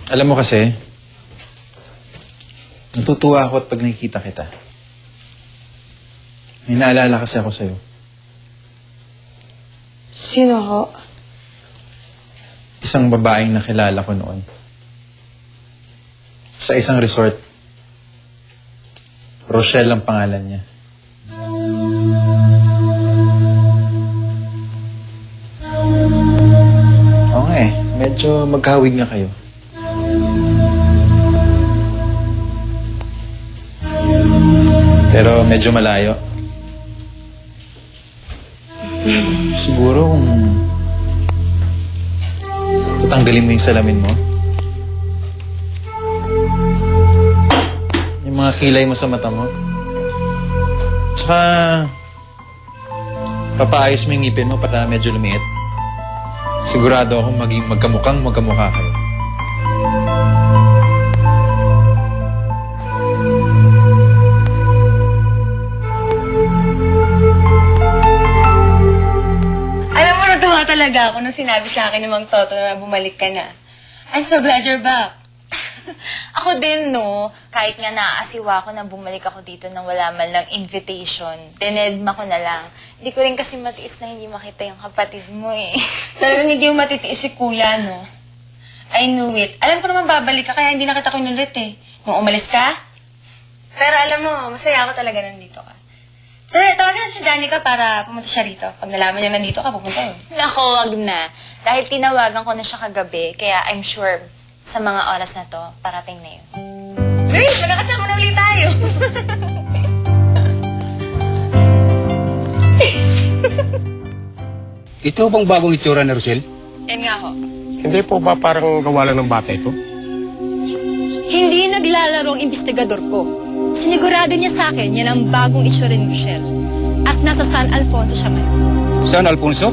Alam mo kasi, natutuwa ako at pag nakikita kita. May naalala kasi ako sa'yo. Sino ho? Isang babaeng nakilala ko noon. Sa isang resort. Rochelle ang pangalan niya. Oo nga eh. Medyo magkahawig nga kayo. Pero medyo malayo. Siguro kung tanggalin mo yung salamin mo. Yung mga kilay mo sa mata mo. Tsaka papaayos mo yung ngipin mo para medyo lumiit. Sigurado akong maging magkamukha kayo. Natuwa talaga ako nung sinabi sa akin ng Mang Toto na bumalik ka na. I'm so glad you're back. Ako din, no. Kahit nga naaasiwa ako na bumalik ako dito nang wala man lang invitation. Tinedma ko na lang. Hindi ko rin kasi matiis na hindi makita yung kapatid mo eh. Talagang hindi mo matitiis si Kuya, no? I knew it. Alam ko naman babalik ka, kaya hindi na kita kinulit eh. Nung umalis ka? Pero alam mo, masaya ako talaga nandito ka. So, tawagan na si Danica para pumunta siya rito. Pag nalaman niya nandito ka, pupunta yun. Naku, wag na. Dahil tinawagan ko na siya kagabi, kaya I'm sure sa mga oras na to, parating na yun. Great! Magkakasama na ulit tayo! Ito bang bagong itsura ni Rochelle? Yan nga ho. Hindi po ba parang gawa lang ng bata ito? Hindi naglalaro ang investigador ko. Sinigurado niya sa akin yan ang bagong itsura ni Rochelle. At nasa San Alfonso siya ngayon. San Alfonso?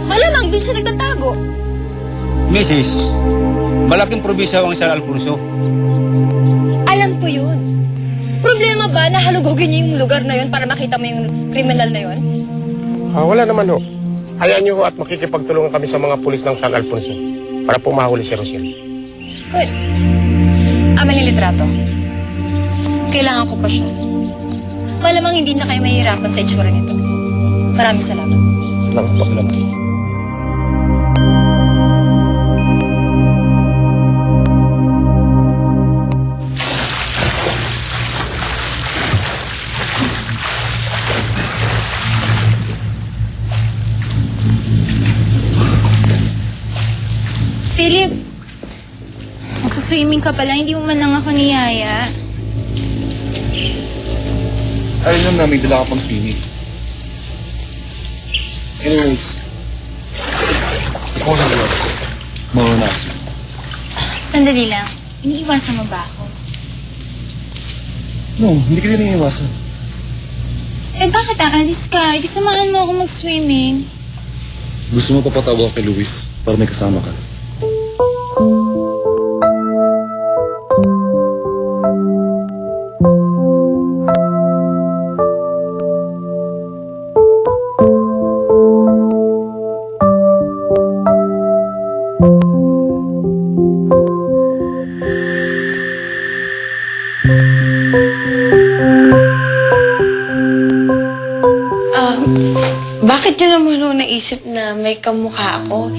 Malamang dun siya nagtatago. Mrs., malaking probinsya ang San Alfonso. Alam ko yun. Problema ba na halugugin niyo yung lugar na yun para makita mo yung kriminal na yun? Wala naman ho. Hayaan niyo ho at makikipagtulungan kami sa mga pulis ng San Alfonso para po mahuli si Rochelle. Good. Amal yung litrato. Kailangan ko pa siya. Malamang hindi na kayo mahihirapan sa itsura nito. Maraming salamat. Salamat po. Salamat. Philip, magsuswimming ka pala, hindi mo man lang ako niyaya. Ayun lang namin, dala ka pang swimming. Anyways, ikaw na lang. Maruna. Sandali lang, iniiwasan mo ba ako? No, hindi ka din iniiwasan. Eh bakit aalis ka? Hindi samahan mo ako mag-swimming. Gusto mo papatawag kay Luis para may kasama ka. Bakit yun naman ho naisip na may kamukha ako?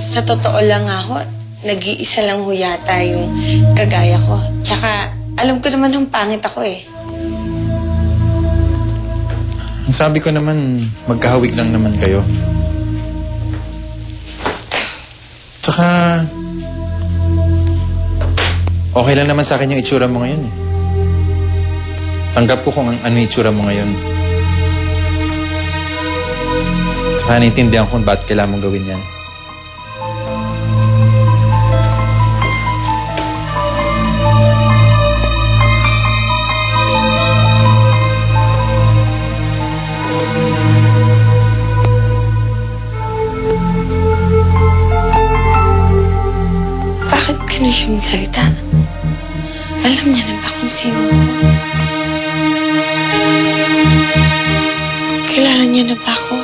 Sa totoo lang ako, nag-iisa lang ho yata yung kagaya ko. Tsaka, alam ko naman yung pangit ako eh. Ang sabi ko naman, magkahawig lang naman kayo. Tsaka, okay lang naman sa akin yung itsura mo ngayon eh. Tanggap ko kung ano yung itsura mo ngayon. Tsaka naiintindihan ko kung ba't kailangan mong gawin yan. Bakit ganun siya magsalita? Alam niya na ba kung sino ako? Kilala niya na ba ako?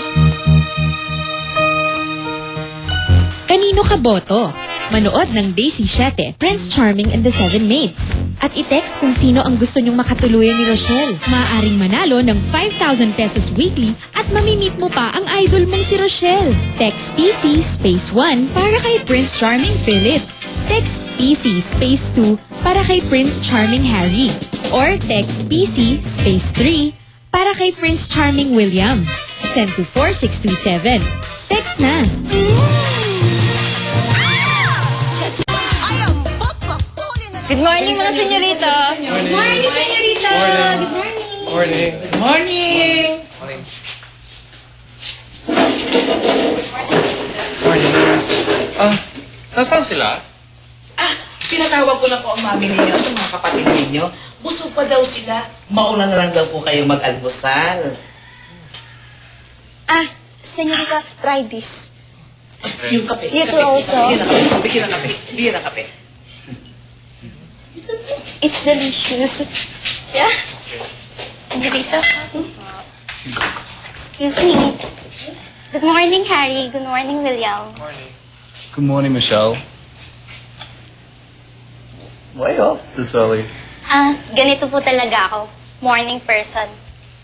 Kanino ka boto? Manood ng Daisy 7, Prince Charming and the Seven Maids. At i-text kung sino ang gusto nyong makatuluyan ni Rochelle. Maaaring manalo ng 5,000 pesos weekly at mamimit mo pa ang idol mong si Rochelle. Text PC space 1 para kay Prince Charming Philip. Text PC space 2 para kay Prince Charming Harry. Or text PC space 3 para kay Prince Charming William. Send to 4627. Text na! Good morning, mga senyorita. Good morning, senyorita. Good morning. Morning! Nasaan sila? Pinatawag ko na po ang mami ninyo at ang mga kapatid ninyo. Busog pa daw sila. Mauna na lang daw po kayo mag-almusal. Senyorita, try this. Yung kape. You kape, too also. Bigyan ng kape. Bigyan ng kape. Bigyan ng kape. It's delicious. Yeah? Senyorita? Excuse me. Good morning, Harry. Good morning, William. Good morning, Michelle. Way up this early. Ganito po talaga ako. Morning person.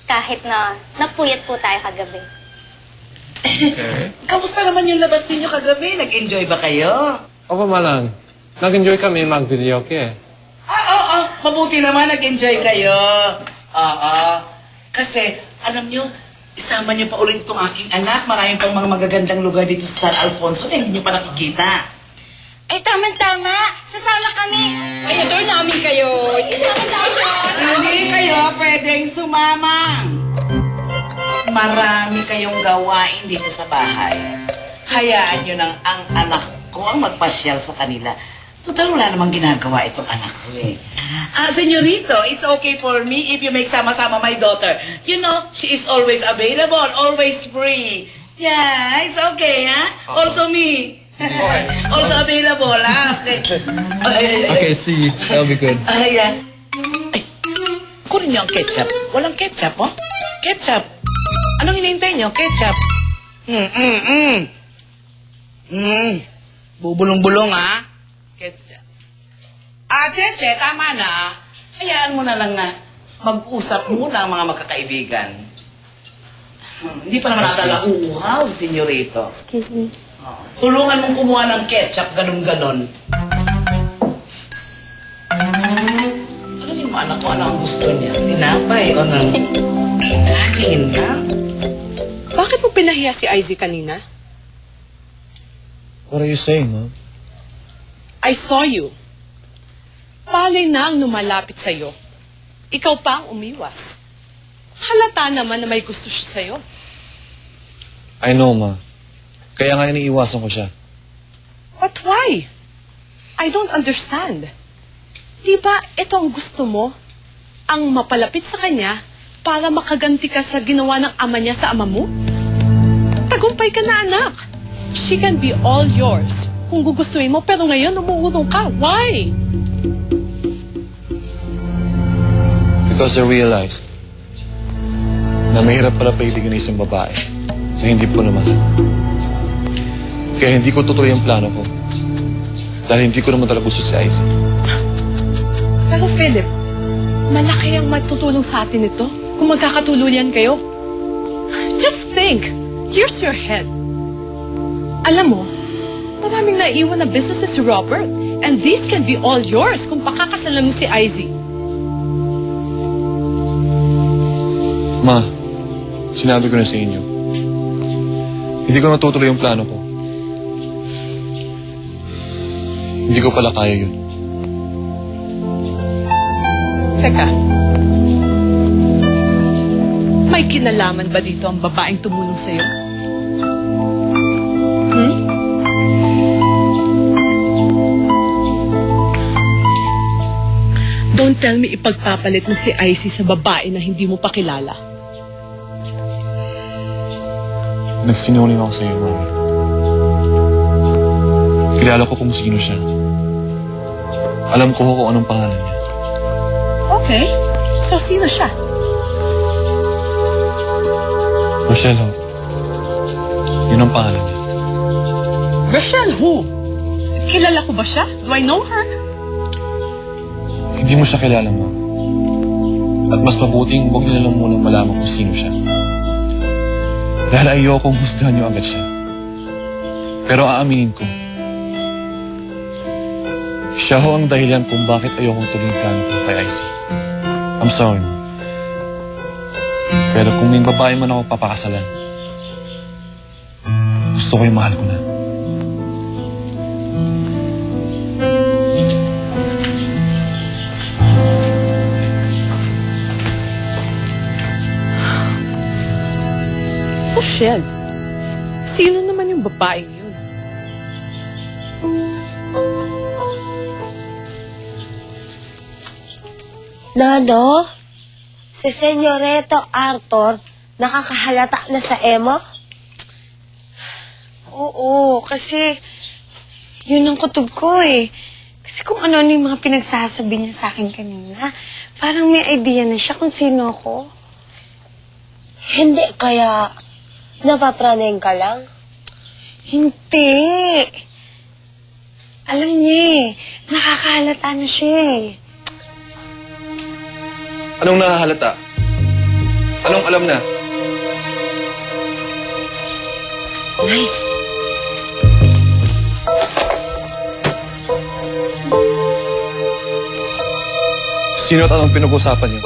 Kahit na napuyat po tayo kagabi. Okay. Kamusta naman yung labas ninyo kagabi? Nag-enjoy ba kayo? Opo, Malang. Nag-enjoy kami mag-video ke. Oo. Mabuti naman nag-enjoy kayo. Oo. Kasi, alam nyo, isama nyo pa ulit itong aking anak. Maraming pang mga magagandang lugar dito sa San Alfonso na hindi nyo pa nakikita. Ay, tama-tama. Sasama kami. Ay, adore namin kayo. Hindi kayo pwedeng sumama. Marami kayong gawain dito sa bahay. Hayaan nyo nang ang anak ko ang magpasyal sa kanila. Total, wala namang ginagawa itong anak ko eh. Senyorito, it's okay for me if you make sama-sama my daughter. You know, she is always available, always free. Yeah, it's okay, ha? Also me. Also available, ha? Okay. Okay, see. That'll be good. Ayan. Ay, kunin niyo ang ketchup. Walang ketchup, oh. Ketchup. Anong hinihintay niyo? Ketchup. Bubulong-bulong, ha? Ketchup. Cheche, tama na. Hayaan mo na lang na mag-usap muna ang mga magkakaibigan. Hindi pa naman natala uuhaw, senyorito. Excuse me. Tulungan mong kumuha ng ketchup, ganun-ganon. Ano yung anak ko, ano ang gusto niya? Tinapay o ng kanin, ha? Bakit mo pinahiya si Izzy kanina? What are you saying, Mom? I saw you. Palay na ang lumalapit sa'yo. Ikaw pa ang umiwas. Halata naman na may gusto siya sa'yo. I know, Ma. Kaya nga iniiwasan ko siya. But why? I don't understand. Di ba ito ang gusto mo? Ang mapalapit sa kanya para makaganti ka sa ginawa ng ama niya sa ama mo? Tagumpay ka na, anak. She can be all yours kung gugustuhin mo, pero ngayon umuurong ka. Why? Because I realized na mahirap pala pailigan ng isang babae na hindi po naman. Kaya hindi ko tutuloy ang plano ko. Dahil hindi ko naman talaga gusto si Izzy. Pero Philip, malaki ang matutulong sa atin ito kung magkakatuluyan kayo. Just think, here's your head. Alam mo, maraming naiwan na businesses si Robert, and these can be all yours kung pakakasalan mo si Izzy. Ma, sinabi ko na sa inyo. Hindi ko natutuloy yung plano ko. Hindi ko pala kaya yun. Teka, may kinalaman ba dito ang babaeng tumulong sa'yo? Don't tell me ipagpapalit mo si Izzy sa babae na hindi mo pa kilala. Nagsinungaling ako sa iyo, Mami. Kilala ko kung sino siya. Alam ko kung anong pangalan niya. Okay, so sino siya? Rochelle Ho. Yun ang pangalan niya. Rochelle who? Kilala ko ba siya? Do I know her? Hindi mo siya kilala, ma. At mas mabuting huwag niyo na lang munang malaman kung sino siya. Dahil ayokong husgahan niyo agad siya. Pero aaminin ko, siya ho ang dahilan kung bakit ayokong tuloy yung plano ko kay IC. I'm sorry, ma. Pero kung may babae man ako papakasalan, gusto ko yung mahal ko na. Rochelle, sino naman yung babaeng yun? Nano, si Senyoreto Arthur nakakahalata na sa emo? Oo, kasi yun ang kutob ko eh. Kasi kung ano-ano yung mga pinagsasabi niya sa akin kanina, parang may idea na siya kung sino ako. Hindi, kaya napapraneng ka lang? Hindi. Alam niya eh, nakakahalata na siya eh. Anong nahahalata? Anong alam na? Nay, Sino at anong pinag-usapan niyo?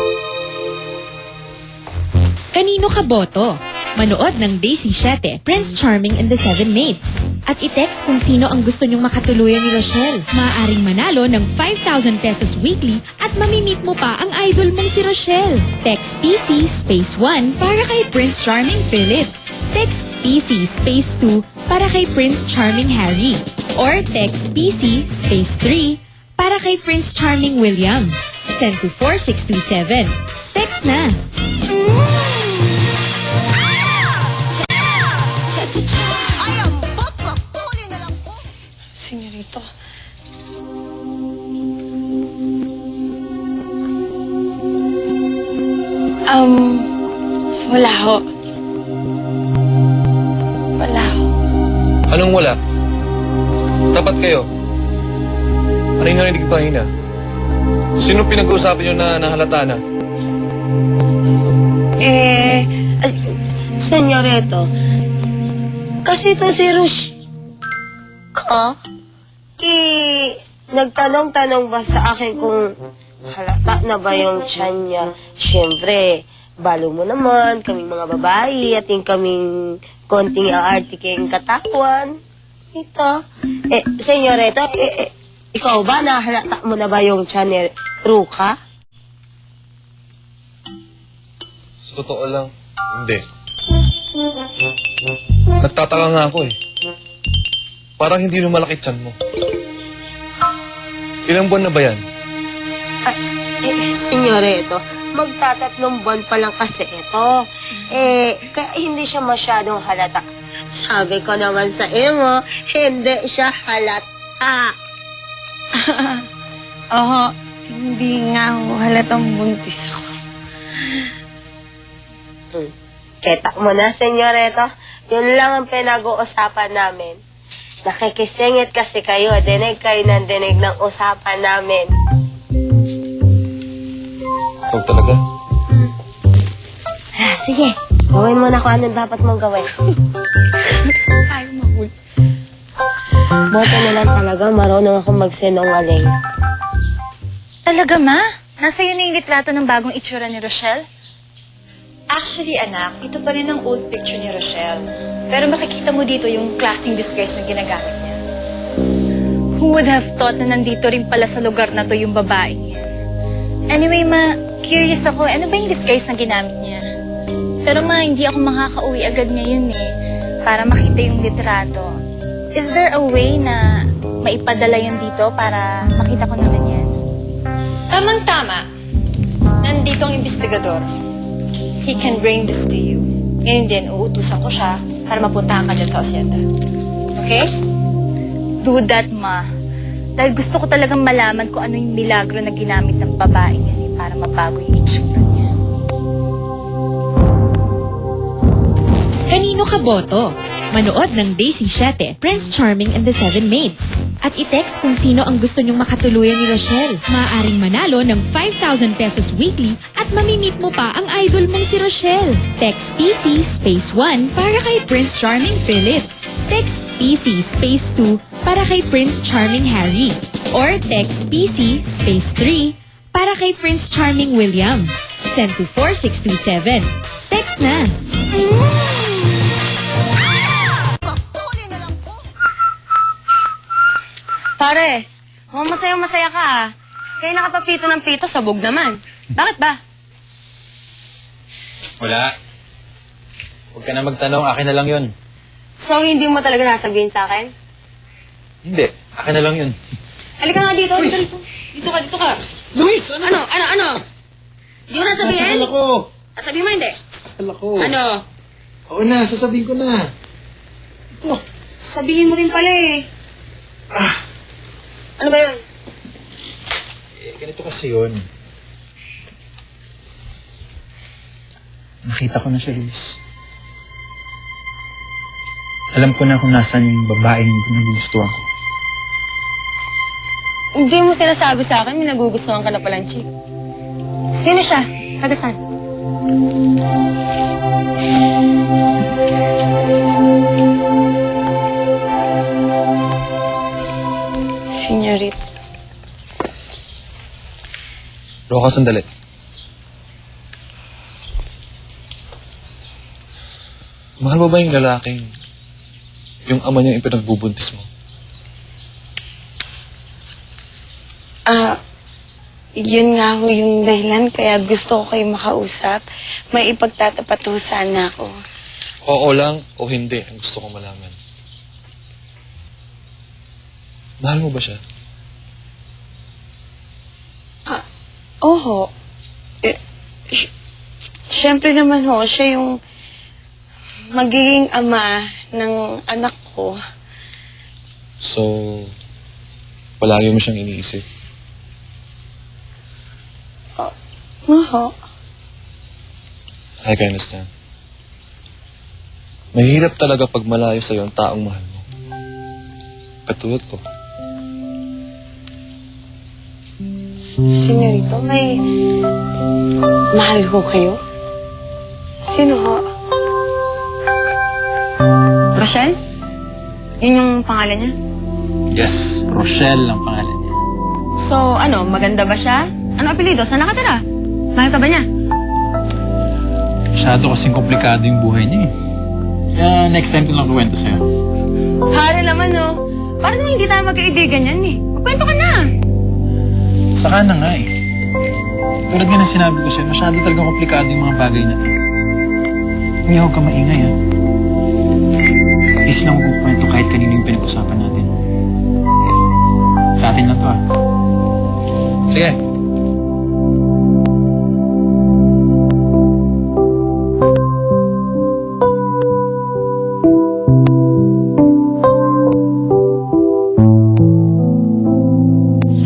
Kanino ka boto? Manood ng Day 7, Prince Charming and the Seven Maids. At i-text kung sino ang gusto nyong makatuluyan ni Rochelle. Maaaring manalo ng 5,000 pesos weekly at mamimit mo pa ang idol mong si Rochelle. Text PC space 1 para kay Prince Charming Philip. Text PC space 2 para kay Prince Charming Harry. Or text PC space 3 para kay Prince Charming William. Send to 4627. Text na! Senyorito. Wala ho. Wala ho. Anong wala? Tapat kayo. Ano yung narinig ba hina? Sino pinag-uusapan niyo na nahalata na? Senyoreto, kasi ito si Rush ka, nagtanong-tanong ba sa akin kung halata na ba yung tiyan niya? Siyempre, balo mo naman, kaming mga babae, at yung kaming konting aartiking katakwan. Ito. Senyoreto, ikaw ba, nahalata mo na ba yung tiyan ni Ruka? Sa totoo lang, hindi. Nagtataka nga ako eh. Parang hindi lumalaki tiyan mo. Ilang buwan na ba yan? Senyoreto, magtatatlong buwan pa lang kasi ito. Kaya hindi siya masyadong halata. Sabi ko naman sa imo, hindi siya halata. Oo, hindi nga ho halatang buntis ako. Kita mo na, Senyoreto. Yun lang ang pinag-uusapan namin. Nakikisingit kasi kayo. Dinig kayo ng dinig ng usapan namin. Ikaw talaga? Sige, gawin mo na kung anong dapat mong gawin. Ay, mahul. Boto na lang talaga, marunong akong magsinungaling. Talaga, ma? Nasa yun na yung litrato ng bagong itsura ni Rochelle? Actually, anak, ito pa rin ang old picture ni Rochelle. Pero makikita mo dito yung klaseng disguise na ginagamit niya. Who would have thought na nandito rin pala sa lugar na to yung babaeng yan? Anyway, ma, curious ako, ano ba yung disguise na ginamit niya? Pero ma, hindi ako makakauwi agad ngayon eh, para makita yung litrato. Is there a way na maipadala yan dito para makita ko naman yan? Tamang-tama. Nandito ang investigador. He can bring this to you. Ngayon din, uutusan ko siya para mapuntahan ka dyan sa asyenda. Okay? Do that, ma. Dahil gusto ko talagang malaman kung ano yung milagro na ginamit ng babaeng yan eh, para mabago yung itsura niya. Kanino ka boto? Manood ng Day 7, Prince Charming and the Seven Maids. at i-text kung sino ang gusto nyong makatuluyan ni Rochelle. Maaaring manalo ng 5,000 pesos weekly at mamimit mo pa ang idol mong si Rochelle. Text PC space 1 para kay Prince Charming Philip. Text PC space 2 para kay Prince Charming Harry. Or text PC space 3 para kay Prince Charming William. Send to 4627. Text na! Pare, mukhang masaya ka ah. Kaya nakapapito ng pito, sabog naman. Bakit ba? Wala. Huwag ka na magtanong, akin na lang yun. So, hindi mo talaga sasabihin sa akin? Hindi, akin na lang yun. Halika nga dito, dito. Dito ka. Luis, ano? Ano? Hindi mo nasabihin? Sasakal ako. Sabihin mo hindi. Sasakal ako. Ano? Oo na, sasabihin ko na. Ito. Sabihin mo rin pala eh. Ano ba yun? Ganito kasi yun. Nakita ko na siya, Luis. Alam ko na kung nasaan yung babaeng nagugustuhan ko. Hindi mo sinasabi sa akin, may nagugustuhan ka na palang chick. Sino siya? Taga saan? Senyorita. Roka, sandali. Mahal mo ba yung lalaking yung ama niya yung pinagbubuntis mo? Yun nga ho yung dahilan kaya gusto ko kayo makausap. May ipagtatapat ho sana ako. Oo lang o hindi ang gusto kong malaman. Mahal mo ba siya? Oho. Siyempre naman ho, siya yung magiging ama ng anak ko. So, palagi mo siyang iniisip. Oho. I can understand. Mahirap talaga pag malayo sa'yo ang taong mahal mo. Katulad ko. Senyorito, may mahal ho kayo? Sino ho? Rochelle? Yun yung pangalan niya? Yes, Rochelle ang pangalan niya. So, ano, maganda ba siya? Ano apelido? Saan nakatira? Mahal ka ba niya? Masyado kasing komplikado yung buhay niya eh. Kaya next time ko lang kuwento sa'yo. Pare naman, no? Para naman hindi tayo magkaibigan yan eh. Magkwento ka na. Saka na nga eh. Tulad nga ng sinabi ko sa'yo, masyado talagang komplikado yung mga bagay na to. Kung huwag ka maingay ha. Easy lang magkukwento kahit kanino yung pinag-usapan natin. Sa atin lang to ha. Sige.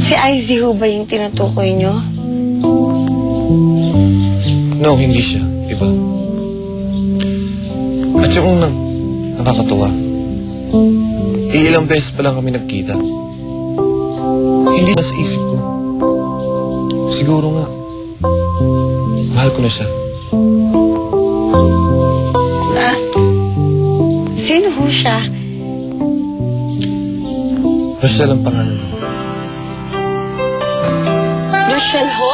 Si Izzy ho ba yung tinutukoy nyo? No, hindi siya. Iba. At yung nakakatuwa. Ilang beses pa lang kami nagkita. Hindi na sa isip ko. Siguro nga. Mahal ko na siya. Sino ho siya? Rochelle ang pangalan mo. Rochelle ho?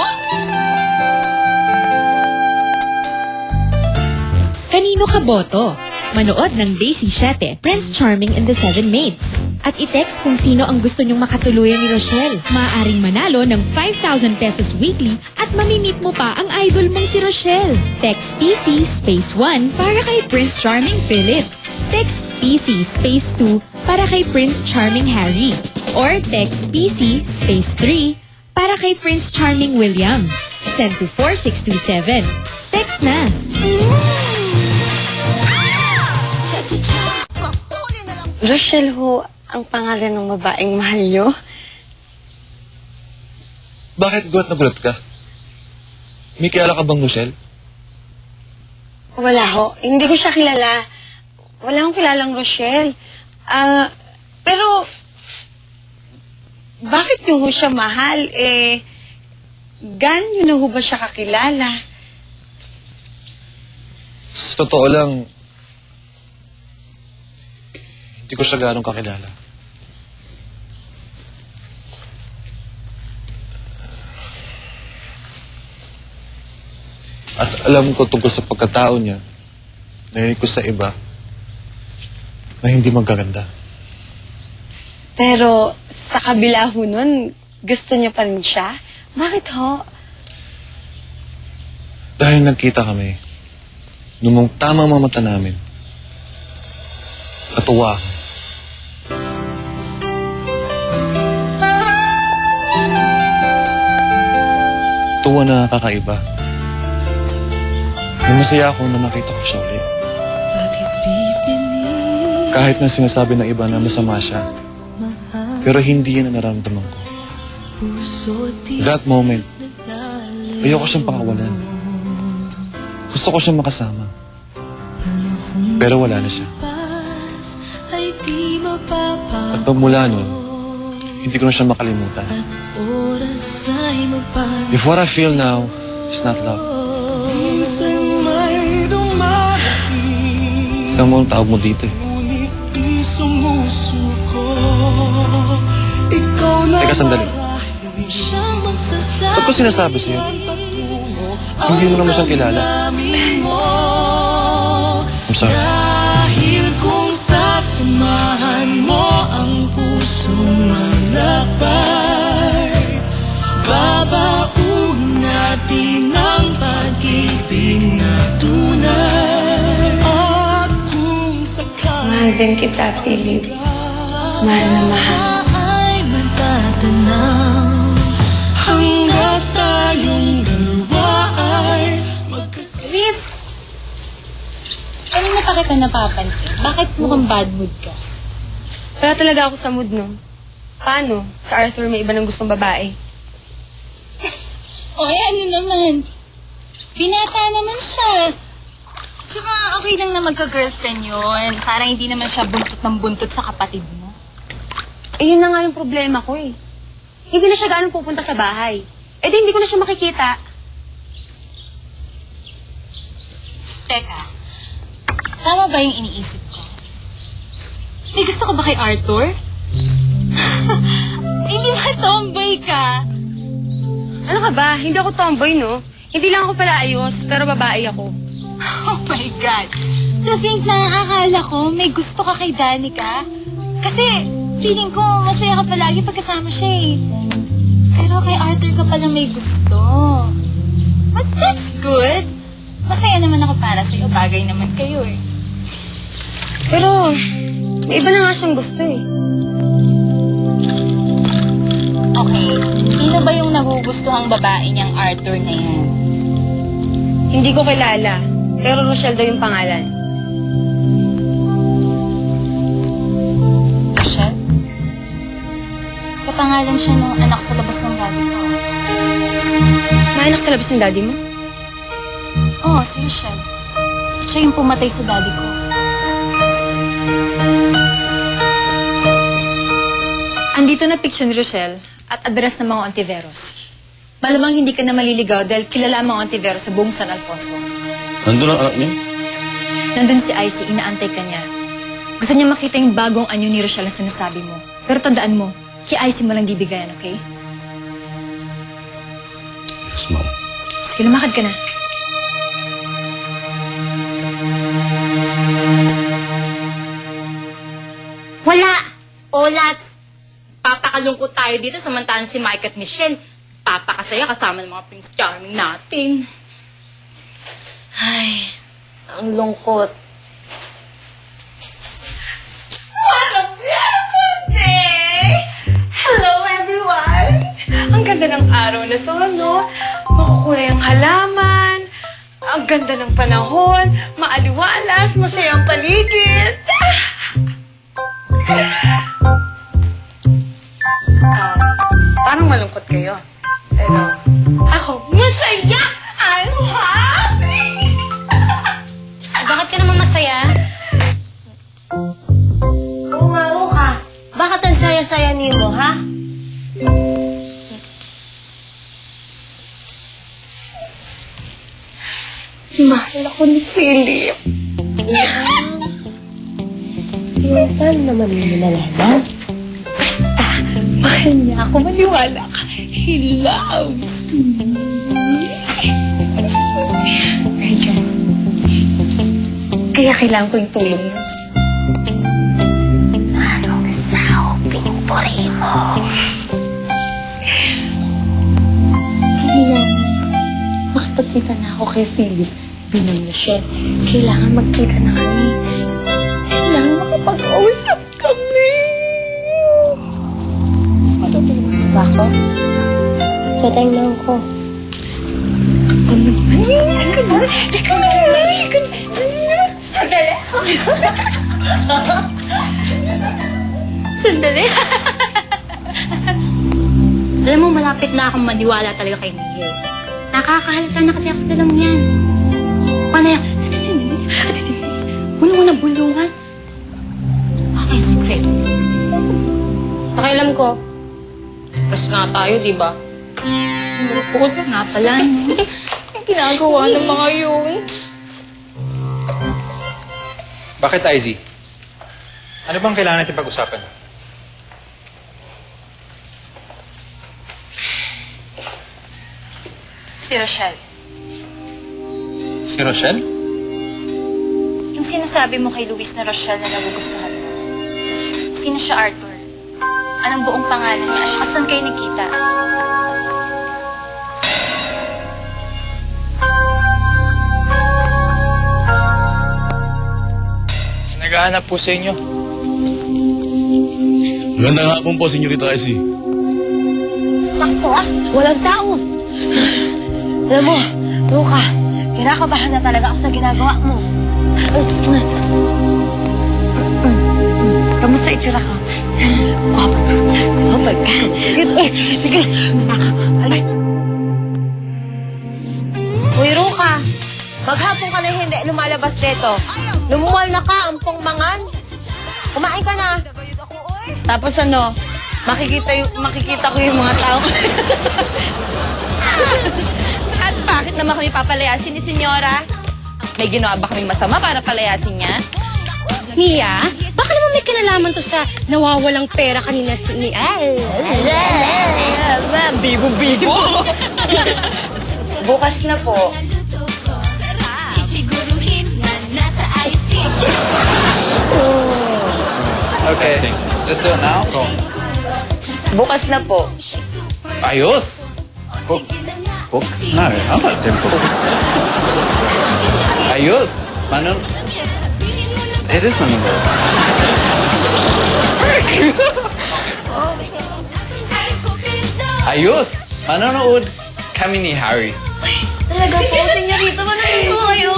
Kanino ka boto? Manood ng Daisy 7, Prince Charming and the 7 Maids. At i-text kung sino ang gusto nyong makatuluyan ni Rochelle. Maaaring manalo ng 5,000 pesos weekly at mamimit mo pa ang idol mong si Rochelle. Text PC space 1 para kay Prince Charming Philip. Text PC space 2 para kay Prince Charming Harry. Or text PC space 3 para kay Prince Charming William. Send to 4627. Text na! Rochelle ho ang pangalan ng babaeng mahal nyo? Bakit gulat na gulat ka? May kilala ka bang Rochelle? Wala ho. Hindi ko siya kilala. Wala akong kilalang Rochelle. Pero bakit nyo ho siya mahal? Gaano na ho ba siya kakilala? Sa totoo lang, hindi ko siya ganong kakilala. At alam ko tungkol sa pagkatao niya, narinig ko sa iba, na hindi magaganda. Pero sa kabila ho nun, gusto niya pa rin siya? Bakit ho? Dahil nagkita kami, nung tamang mga mata namin, natuwa ako. Tuwa na kakaiba. Masaya ako na nakita ko siya ulit. Kahit na sinasabi ng iba na masama siya, pero hindi yan ang nararamdaman ko. That moment, ayoko siyang pakawalan. Gusto ko siyang makasama. Pero wala na siya. At pagmula nun, hindi ko na siya makalimutan. If what I feel now is not love, alam mo ang tawag mo dito eh. Teka, sandali. Ba't ko sinasabi sa'yo? Hindi mo naman siyang kilala. I'm sorry. Dahil kung sasamahan mo ang pusong maglakbay, babaunin natin ang pag-ibig na tunay. At kung sakali Mahal din kita, Philip. Mahal na mahal. ay matatanaw, hanggat tayong dalawa ay magkasama. Liz! Kanina pa kita napapansin. Bakit mukhang bad mood ka? Wala talaga ako sa mood, no? Paano? Sa Arthur may iba ng gustong babae. Oy, ano naman? Binata naman siya. Tsaka okay lang na magka-girlfriend yun. Parang hindi naman siya buntot ng buntot sa kapatid mo. Eh, yun na nga yung problema ko eh. Hindi na siya gaano pupunta sa bahay. Eh, di hindi ko na siya makikita. Teka, tama ba yung iniisip ko? May gusto ka ba kay Arthur? Hindi ba tomboy ka? Ano ka ba? Hindi ako tomboy, no? Hindi lang ako pala ayos, pero babae ako. Oh my God! To think na akala ko may gusto ka kay Danica. Kasi feeling ko masaya ka palagi pagkasama siya eh. Pero kay Arthur ka palang may gusto. But that's good. Masaya naman ako para sa'yo. Bagay naman kayo eh. Pero, may iba na nga siyang gusto eh. Okay, sino ba yung nagugustuhang babae niyang Arthur na yan? Hindi ko kilala, pero Rochelle daw yung pangalan. Rochelle? Kapangalan siya nung anak sa labas ng daddy ko. May anak sa labas yung daddy mo? Oo, si Rochelle. At siya yung pumatay sa daddy ko. Andito na picture ni Rochelle at address ng mga Ontiveros. Malamang hindi ka na maliligaw dahil kilala ang mga Ontiveros sa buong San Alfonso. Nandun ang anak niya? Nandun si Icy, inaantay ka niya. Gusto niya makita yung bagong anyo ni Rochelle na sinasabi mo. Pero tandaan mo, kay Icy mo lang bibigayan, okay? Yes, ma'am. Sige, lumakad ka na. Wala! Olats! Papakalungkot tayo dito samantalang si Mike at Michelle. Papakasaya kasama ng mga Prince Charming natin. Ay, ang lungkot. What a beautiful day! Hello, everyone! Ang ganda ng araw na to, no? Makukulay ang halaman, ang ganda ng panahon, maaliwalas, masaya ang paligid. Parang malungkot kayo. Pero ako, masaya! I'm happy! Bakit ka naman masaya? Oo nga, ka. Bakit ang saya-saya niyo mo, ha? Mahal ako ni Philip. Paano naman mo nalaman? Basta, mahal niya ako. Maniwala ka. He loves me. Kaya kailangan ko yung tulong mo. Anong sauping puri mo? Kailangan makipagkita na ako kay Philip bilang Michelle. Kailangan magkita na kami. Kailangan makapag-usap kami. Matutulungan ba ako? Tatanglan ko. Sandali. Alam mo, malapit na akong maniwala talaga kay Miguel. Nakakahalata na kasi ako sa dalang yan. Paano yan? Muna muna bulungan. Okay, secret. Pakialam ko. Press nga tayo, di ba? Bukod nga pala, no? Ang ginagawa ng mga yun. Bakit, Izzy? Ano bang kailangan natin pag-usapan? Si Rochelle. Si Rochelle? Yung sinasabi mo kay Luis na Rochelle na nagugustuhan mo. Sino siya, Arthur? Anong buong pangalan niya? At saka saan kayo nagkita? Naghahanap po sa inyo. Magandang hapon po, Senyorita Izzy. Sakto walang tao. Alam mo, Luca, kinakabahan na talaga ako sa ginagawa mo. Kamusta itsura ko? Guwapag ka. Sige. Uy, Luca, maghapon ka na hindi lumalabas dito. Lumuwal na ka, ampong mangan. Kumain ka na. Tapos ano, makikita ko yung mga tao. At bakit naman kami papalayasin ni Senyora? May ginawa ba kaming masama para palayasin niya? Mia, baka naman may kinalaman to sa nawawalang pera kanina ni Bibo-bibo! Bukas na po. Okay, just do it now. Go. Bukas na po. Ayos! Book. Book? No, I'm not saying books. Ayos! Manon... It is Manon. Ayos! Manonood kami ni Harry. Talaga po, Senyorita, manonood ko kayo?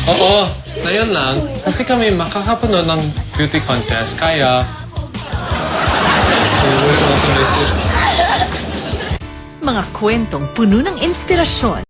Oo, ngayon lang. Kasi kami makakapanood ng beauty contest, kaya... Mga kwentong puno ng inspirasyon